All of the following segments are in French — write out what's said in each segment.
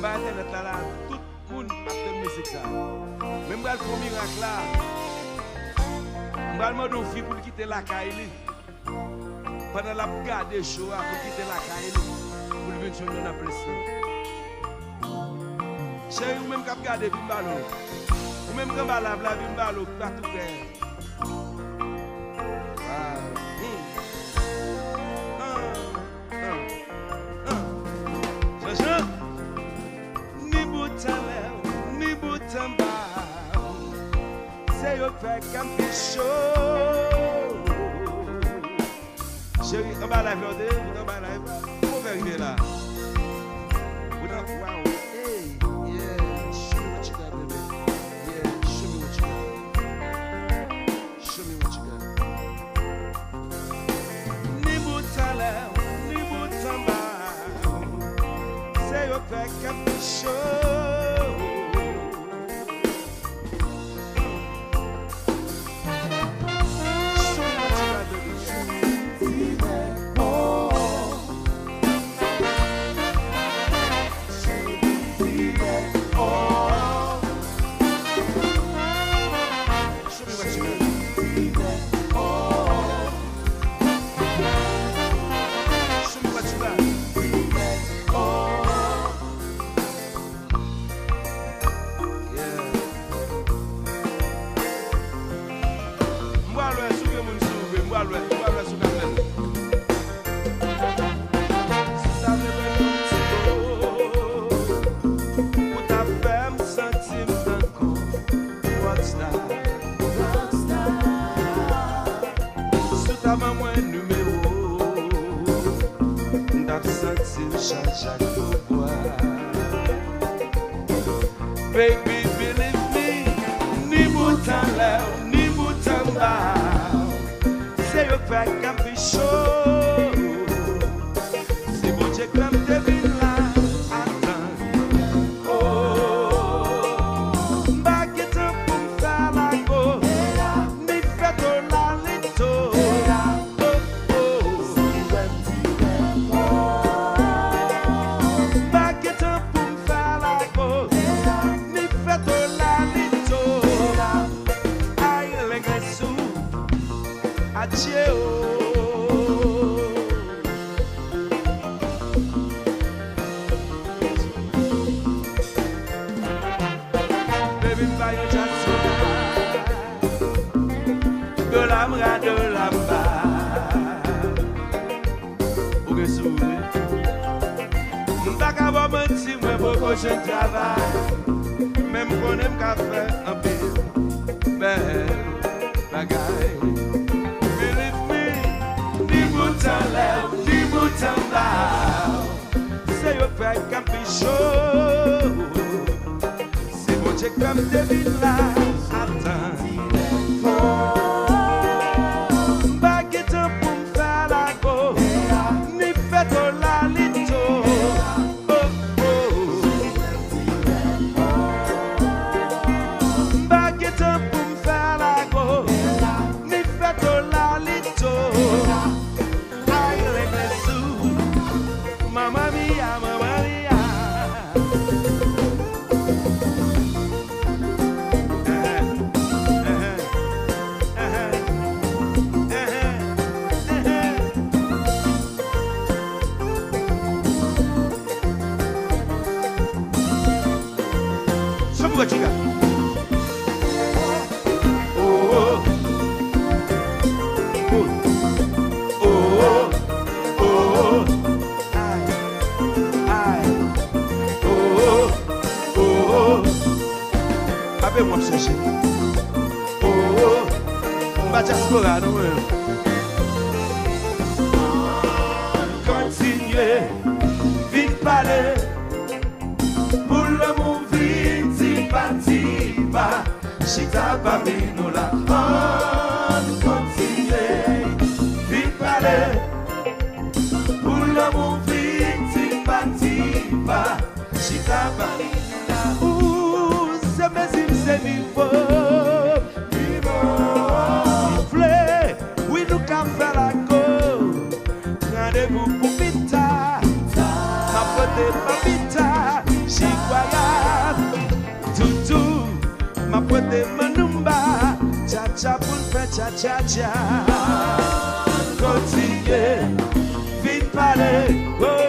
bas internet là, tout le monde a de musique ça. Même quand le miracle là, on va demander aux filles pour quitter la caille. Pendant la garde show, pour quitter la caille, pour venir sur nous après ça. Chérie, ou même quand garder Bimbalo, ou même quand la Bimbalo, pas tout faire. Ni boutamba, c'est au fait qu'un chaud. Chérie, on va la faire, on va la faire. Comment on va arriver là? Wow. Hey, yeah, show me what you got, baby. Yeah, show me what you got. Show me what you got. Ni boutala, ni boutamba, c'est au fait qu'un chaud. Baby, believe me, ni boutan là, ni boutan bas, c'est le fait qu'un peu chaud. Si bon Dieu comme devine là, attends. Oh, m'baguette pour faire la go, ni fait de la lito. Adieu. Baby, pas yo chasso, de l'amra de l'amba, ou que sourire. M'pas qu'à voir mentir, moi beaucoup je travaille, même qu'on aime qu'à faire un peu belle bagaille. Ni boutamba, c'est au fait qu'un peu chaud. C'est bon Dieu comme devine là, attends. Baguette pour me faire la go, ni fait de la lito. Baguette pour me faire la go, ni fait de la lito. Mamma mia, mamma mia. Show me what you got. Moi chercher. Oh, on va diaspora nous. Continuez, vite parler. Pour l'amour vite, tipa, chita parmi nous là. Continuez, vite parler. Pour l'amour vite, tipa, chita parmi nous là. C'est niveau, oui nous qu'à faire la go. Rendez-vous pour Vita, apportez pas Vita, Incroyable, toutou, ma pote manumba, cha cha pour faire cha cha cha. Continue, vite parler, oui,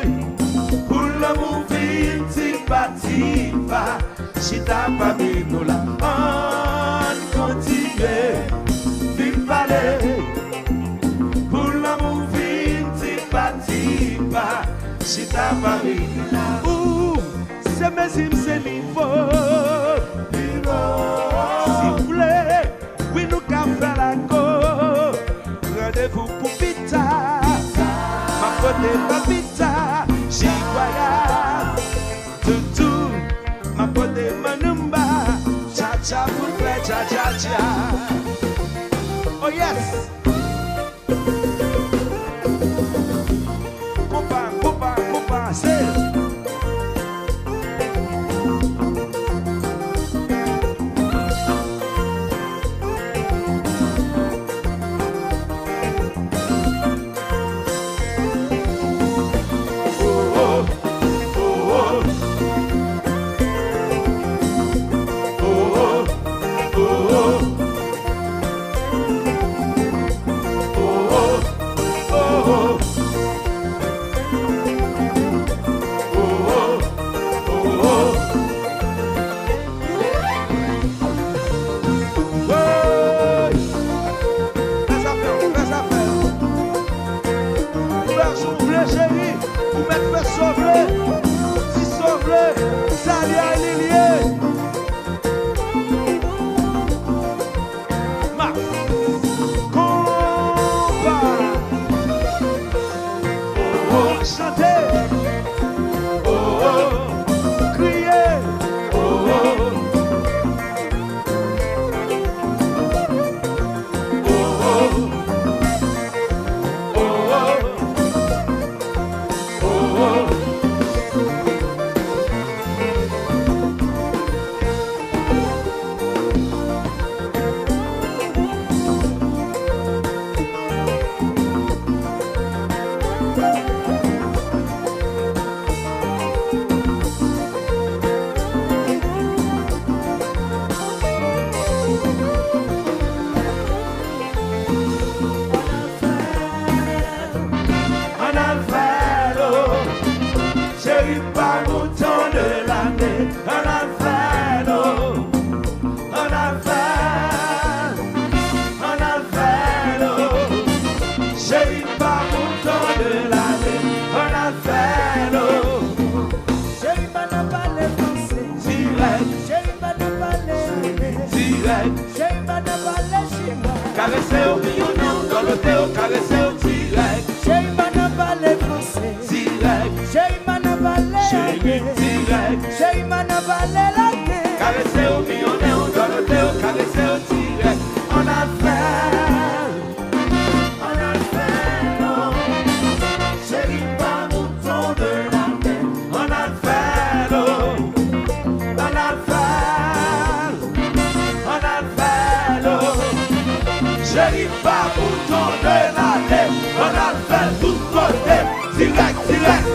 pour l'amour vite, sympathie, va, si t'as pas mis nous là. On continue, vite parler, pour l'amour vite, sympathie, va, si t'as pas mis nous là. C'est mes hymnes, c'est niveau. Si vous voulez, oui, nous qu'à faire la go. Rendez-vous pour Pita. Ma côté pas Pita. J'y croyais. Toutou. Ma côté Manumba. Cha cha pour faire cha cha cha. Oh yes. Compa, c'est. Caresser au millionnaire, dans le théo, caresser au direct. J'ai pas parlé français. Direct. J'ai pas parlé direct. J'ai pas parlé la guerre. Caresser au millionnaire, dans le théo, caresser au direct. On a fait, non. Chérie, pas mouton de la mer. On a fait, non. On a fait, non. Chérie, pas mouton de la mer. On a fait tout côté, direct, direct.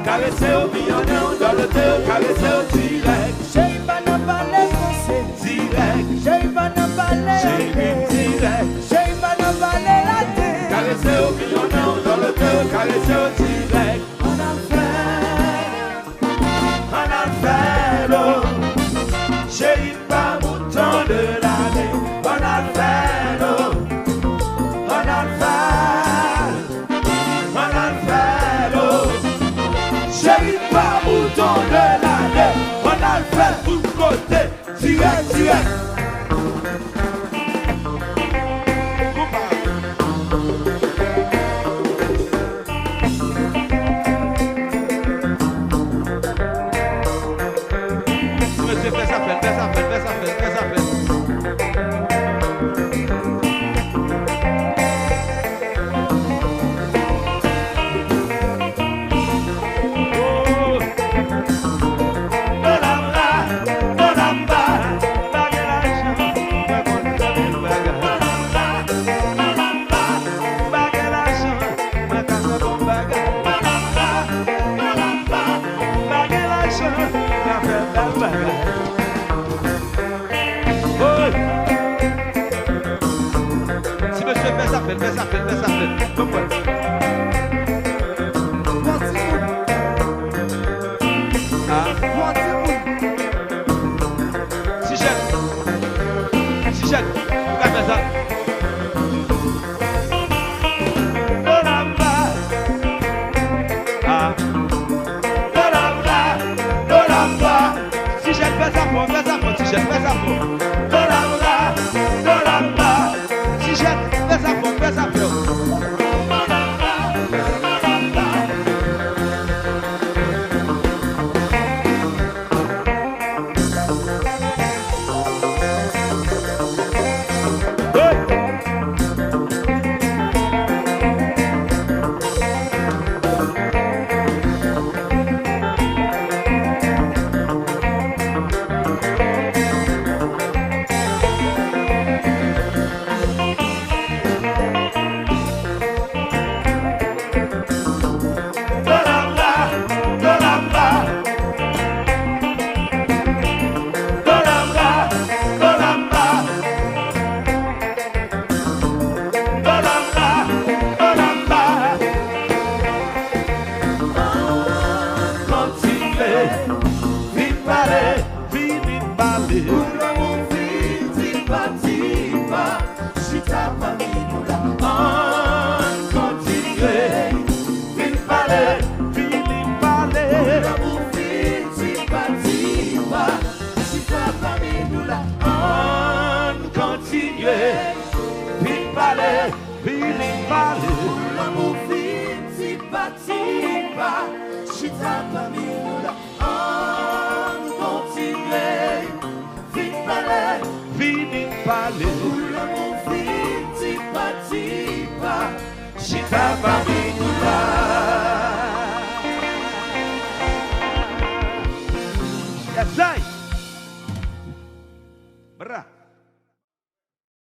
Caresser au millionnaire, dans le théo, caresser au direct. J'ai pas parlé français. Direct. J'ai pas parlé arrêter au direct. On a le fait, l'eau. Chérie, pas mouton de l'année. On a le fait, l'eau. On a le fait. On a le fait, l'eau. Chérie, pas mouton de l'année. On a le fait, tout côté. Direct, direct. Chita pa mi nou la.